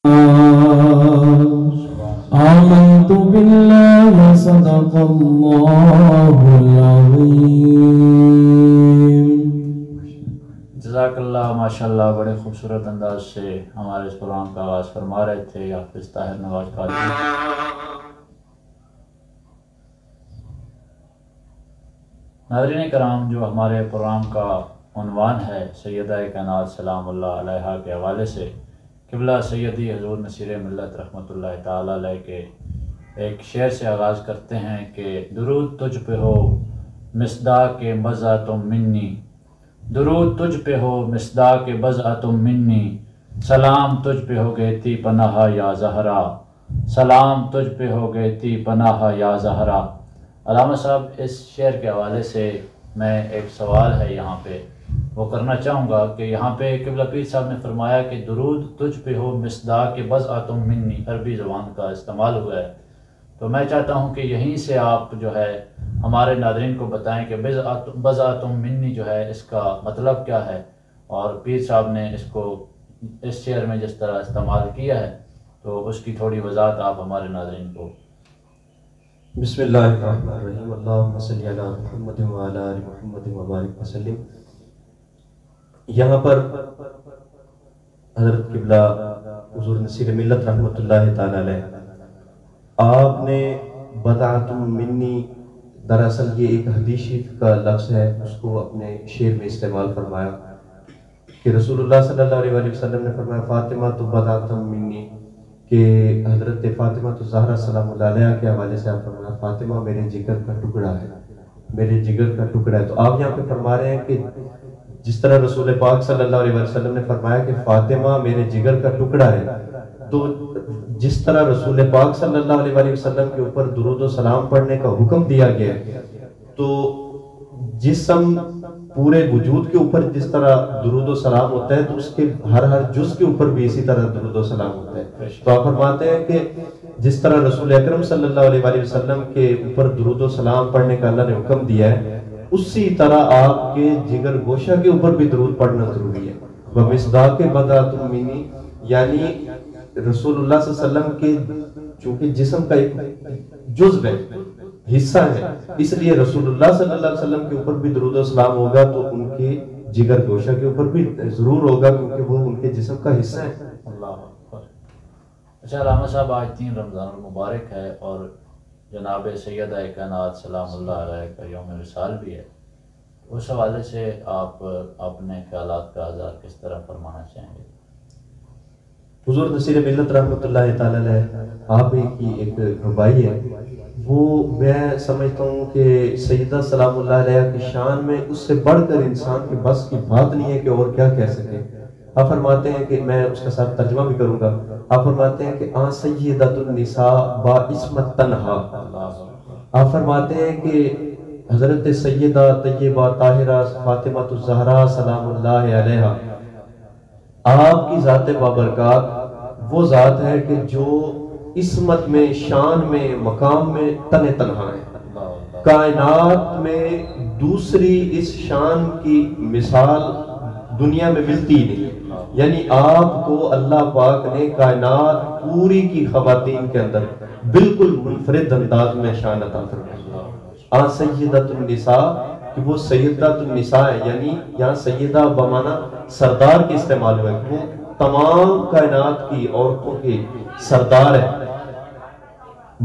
آمنت بالله صدق اللہ العظیم۔ جزاک اللہ، ماشاءاللہ بڑے خوبصورت انداز سے ہمارے اس پروگرام کا آغاز فرما رہے تھے حافظ طاہر نواز قادری۔ ناظرین کرام، جو ہمارے پروگرام کا عنوان ہے سیدہ کائنات سلام اللہ علیہا کے حوالے سے قبلہ سیدی حضور نصیر ملت رحمۃ اللہ تعالیٰ علیہ کے ایک شعر سے آغاز کرتے ہیں کہ درود تجھ پہ ہو مصداق بضع تم منی، درود تجھ پہ ہو مصداق بضع تم منی، سلام تجھ پہ ہو گئتی پناہ یا زہرا، سلام تجھ پہ ہو گئتی پناہ یا زہرا۔ علامہ صاحب، اس شعر کے حوالے سے میں ایک سوال ہے یہاں پہ وہ کرنا چاہوں گا کہ یہاں پہ قبلہ پیر صاحب نے فرمایا کہ درود تجھ پہ ہو مصداق بضع تم منی، عربی زبان کا استعمال ہوا ہے، تو میں چاہتا ہوں کہ یہیں سے آپ جو ہے ہمارے ناظرین کو بتائیں کہ بضع تم منی جو ہے اس کا مطلب کیا ہے، اور پیر صاحب نے اس کو اس شعر میں جس طرح استعمال کیا ہے تو اس کی تھوڑی وضاحت آپ ہمارے ناظرین کو۔ بسم اللہ الرحمن الرحیم، اللہم صلی علی محمد وعلی آل محمد وبارک وسلم۔ یہاں پر حضرت قبلہ حضور نصیر ملت رحمۃ اللہ تعالی علیہ آپ نے بضعتم منی، دراصل یہ ایک حدیث شریف کا لفظ ہے، اس کو اپنے شعر میں استعمال فرمایا کہ رسول اللہ صلی اللہ علیہ وسلم نے فرمایا فاطمہ تو بضعتم منی، کہ حضرت فاطمہ تو زہرا سلام اللہ علیہ کے حوالے سے آپ فرمایا فاطمہ میرے جگر کا ٹکڑا ہے، میرے جگر کا ٹکڑا ہے۔ تو آپ یہاں پہ فرما رہے ہیں کہ جس طرح رسول پاک صلی اللہ علیہ وسلم نے فرمایا کہ فاطمہ میرے جگر کا ٹکڑا ہے، تو جس طرح رسول پاک صلی اللہ علیہ وسلم کے اوپر درود و سلام پڑھنے کا حکم دیا گیا ہے، تو جسم پورے وجود کے اوپر جس طرح درود و سلام ہوتا ہے تو اس کے ہر جز کے اوپر بھی اسی طرح درود و سلام ہوتا ہے۔ تو آپ فرماتے ہیں کہ جس طرح رسول اکرم صلی اللہ علیہ وسلم کے اوپر درود و سلام پڑھنے کا اللہ نے حکم دیا ہے، اسی طرح آپ کے جگر گوشہ کے اوپر بھی درود پڑھنا ضروری ہے۔ وَمِصْدَاقِ بَضْعَةٍ مِّنِّي، یعنی رسول اللہ صلی اللہ علیہ وسلم کے چونکہ جسم کا ایک جزو ہے، حصہ ہے، اس لیے رسول اللہ صلی اللہ علیہ وسلم کے اوپر بھی درود و سلام ہوگا تو ان کے جگر گوشہ کے اوپر بھی ضرور ہوگا، کیونکہ وہ ان کے جسم کا حصہ ہے۔ اللہ اکبر۔ اچھا علامہ صاحب، آج 3 رمضان المبارک ہے اور جناب سیدہ کائنات سلام اللہ علیہ کا یوم وصال بھی ہے، اس حوالے سے آپ اپنے خیالات کا اظہار کس طرح فرمانا چاہیں گے؟ حضور نصیر ملت رحمۃ اللہ تعالی علیہ آپ کی ایک ربائی ہے، وہ میں سمجھتا ہوں کہ سیدہ سلام اللہ علیہ کی شان میں اس سے بڑھ کر انسان کے بس کی بات نہیں ہے کہ اور کیا کہہ سکے۔ آپ فرماتے ہیں کہ میں اس کا ساتھ ترجمہ بھی کروں گا، آپ فرماتے ہیں کہ آن سیدۃ النساء با عصمت تنہا، آپ فرماتے ہیں کہ حضرت سیدہ طیبہ طاہرہ فاطمہ الزہرا سلام اللہ علیہا آپ کی ذات بابرکات وہ ذات ہے کہ جو عصمت میں، شان میں، مقام میں تنہا ہے، کائنات میں دوسری اس شان کی مثال دنیا میں ملتی ہی نہیں، یعنی آپ کو اللہ پاک نے کائنات پوری کی خواتین کے اندر بالکل منفرد انداز میں شان عطا فرمائی۔ آن سیدۃ النساء کہ وہ سیدۃ النساء ہے، یعنی یہاں سیدہ بمانا سردار کے استعمال ہوئے، وہ تمام کائنات کی عورتوں کے سردار ہے،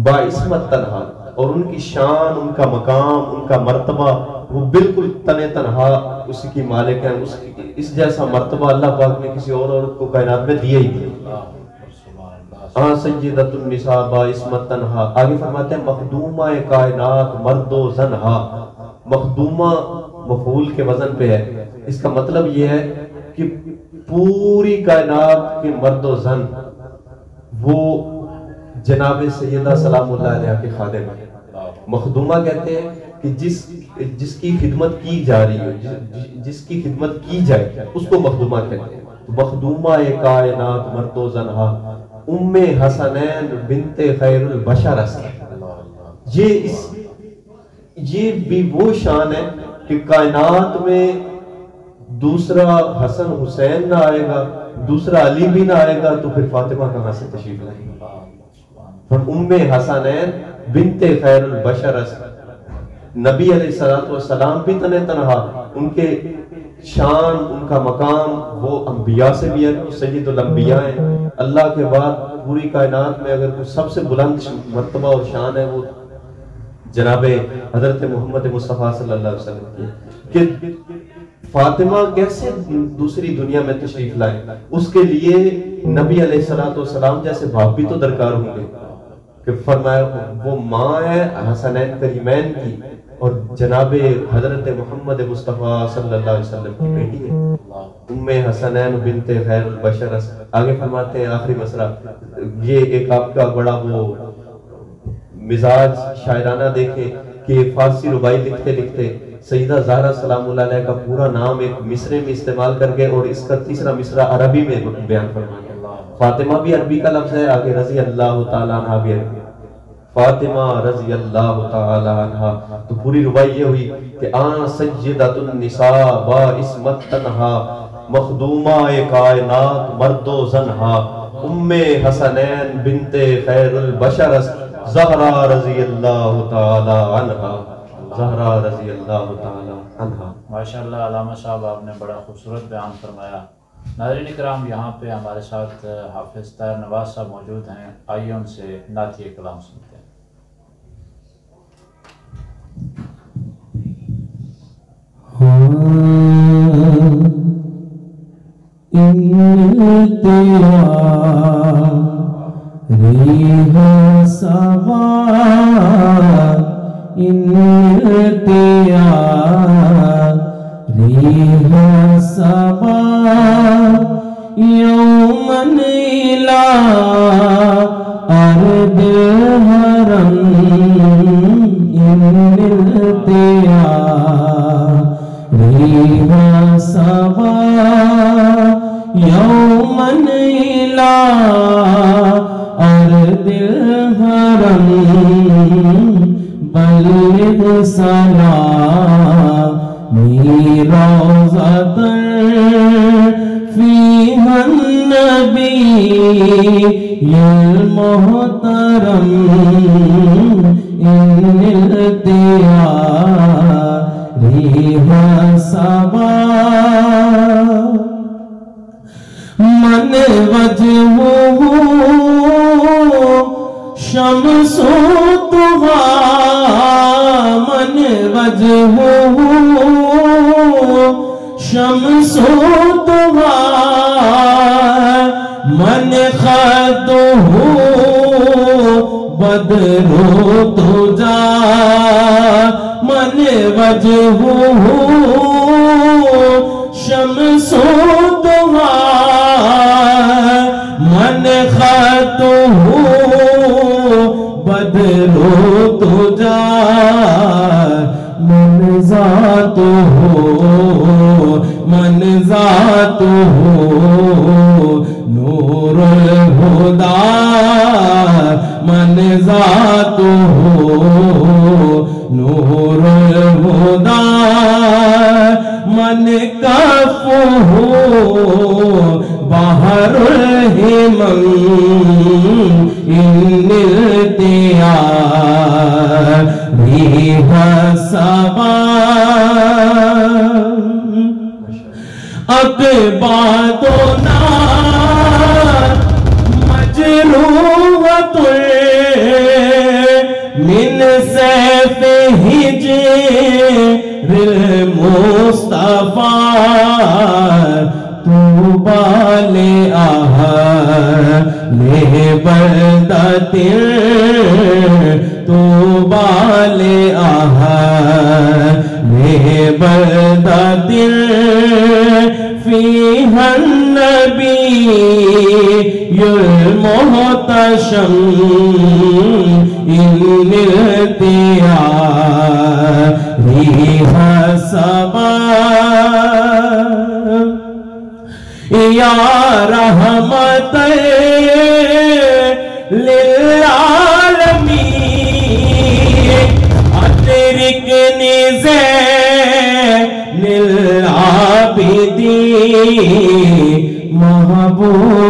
باعصمت تنہا، اور ان کی شان، ان کا مقام، ان کا مرتبہ وہ بالکل تنہا اسی کی مالک ہے، اس جیسا مرتبہ اللہ پاک نے کسی اور عورت کو کائنات میں دیا ہی دیا۔ ہاں سیدۃ النساء باعصمت تنہا، آگے فرماتے ہیں مخدومہ کائنات مرد و زنہا، مخدومہ مفعول کے وزن پہ ہے، اس کا مطلب یہ ہے کہ پوری کائنات کے مرد و زن وہ جناب سیدہ سلام اللہ علیہ کے خادم ہیں۔ مخدومہ کہتے ہیں کہ جس کی خدمت کی جا رہی ہو، جس کی خدمت کی جائے اس کو مخدومہ کہتے ہیں۔ مخدومہ کائنات مرد و زنہا ام حسنین بنت خیر البشر، یہ بھی وہ شان ہے کہ کائنات میں دوسرا حسن حسین نہ آئے گا، دوسرا علی بھی نہ آئے گا تو پھر فاطمہ کہاں سے تشریف لائیں گے؟ ام حسنین بنت خیر البشر نبی علیہ السلام بھی تنہا، ان کے شان، ان کا مقام وہ انبیاء سے بھی ہے، سید الانبیاء ہیں۔ اللہ کے بعد پوری کائنات میں اگر کوئی سب سے بلند مرتبہ اور شان ہے وہ جناب حضرت محمد مصطفیٰ صلی اللہ علیہ وسلم کی، کہ فاطمہ کیسے دوسری دنیا میں تشریف لائیں، اس کے لیے نبی علیہ السلام جیسے باپ بھی تو درکار ہوں گے، کہ فرمایا وہ ماں ہے حسنین کریمین کی اور جناب حضرت محمد مصطفیٰ صلی اللہ علیہ وسلم کی بیٹی ہے ام حسنین بنت خیر البشر۔ آگے فرماتے ہیں آخری مسئلہ، یہ ایک آپ کا بڑا وہ مزاج شاعرانہ دیکھیں کہ فارسی ربائی لکھتے لکھتے سیدہ زہرا سلام اللہ علیہ کا پورا نام ایک مصرے میں استعمال کر گئے اور اس کا تیسرا مصرع عربی میں بیان فرمایا۔ فاطمہ بھی عربی کا لفظ ہے، آگے رضی اللہ تعالیٰ عنہ بھی عربی، فاطمہ رضی اللہ تعالیٰ عنہ، تو پوری ربائی یہ ہوئی کہ آن سجدت النساء با اسمت تنہا مخدومہ کائنات مرد و زنہا ام حسنین بنت خیر البشر زہرا رضی اللہ تعالیٰ عنہ، زہرا رضی اللہ تعالیٰ عنہ۔ ماشاءاللہ علامہ صاحب آپ نے بڑا خوبصورت بیان فرمایا۔ ناظرین کرام، یہاں پہ ہمارے ساتھ حافظ طاہر نواز صاحب موجود ہیں، آئیے ان سے نعتیہ کلام سنتے ہیں۔ یومن الى ارض الحرم ریحا صبا یومن الى ارض الحرم بلغ سلامی روضة فيها النبي المحترم إن التيارها صبا من وجهه شمس طغى من وجهه شمس طغى من خده بدر تجا من وجهه شمس طغى من خده بدر تجا من ذاته نور الهدى من ذاته نور الهدى من كفه بحر الهمم إن التيارها صبا اقبادنا مجروحة من سيف هجر المصطفى طوبى لأهل بلدة طوبى لأهل بلدة فيها النبي المحتشم إن التيارها صبا يا رحمة للعالمين أدركني زين العابدين محبوب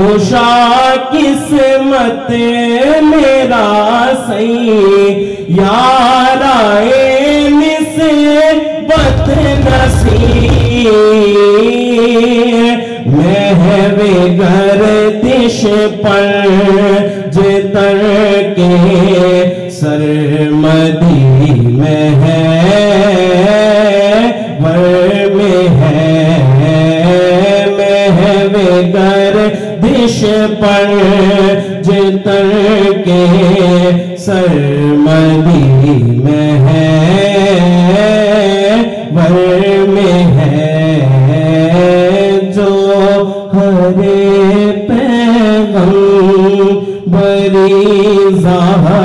پوشا قسمت میرا سیارہ نسبت نصیب محو گردش پر جتر کے سرمدی میں ہے ور میں ہے محو گردش پر جتر کے سرمدی میں ہے ور میں ہے جو ہر پیغم بری زہرا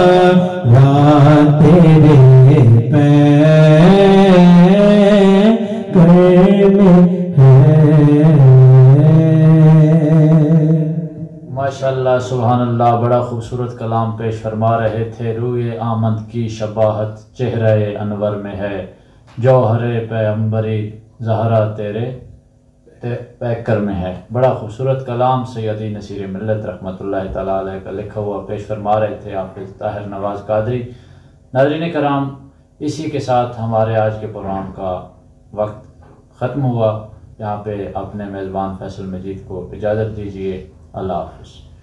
تیرے پیکر میں ہے۔ ماشاءاللہ سبحان اللہ، بڑا خوبصورت کلام پیش فرما رہے تھے۔ روئے آمد کی شباہت چہرہ انور میں ہے، جوہر پیغمبری زہرا تیرے پیکر میں ہے۔ بڑا خوبصورت کلام سیدی نصیر ملت رحمۃ اللہ تعالیٰ علیہ کا لکھا ہوا پیش فرما رہے تھے حافظ طاہر نواز قادری۔ ناظرین کرام، اسی کے ساتھ ہمارے آج کے پروگرام کا وقت ختم ہوا۔ یہاں پہ اپنے میزبان فیصل مجید کو اجازت دیجیے۔ اللہ حافظ۔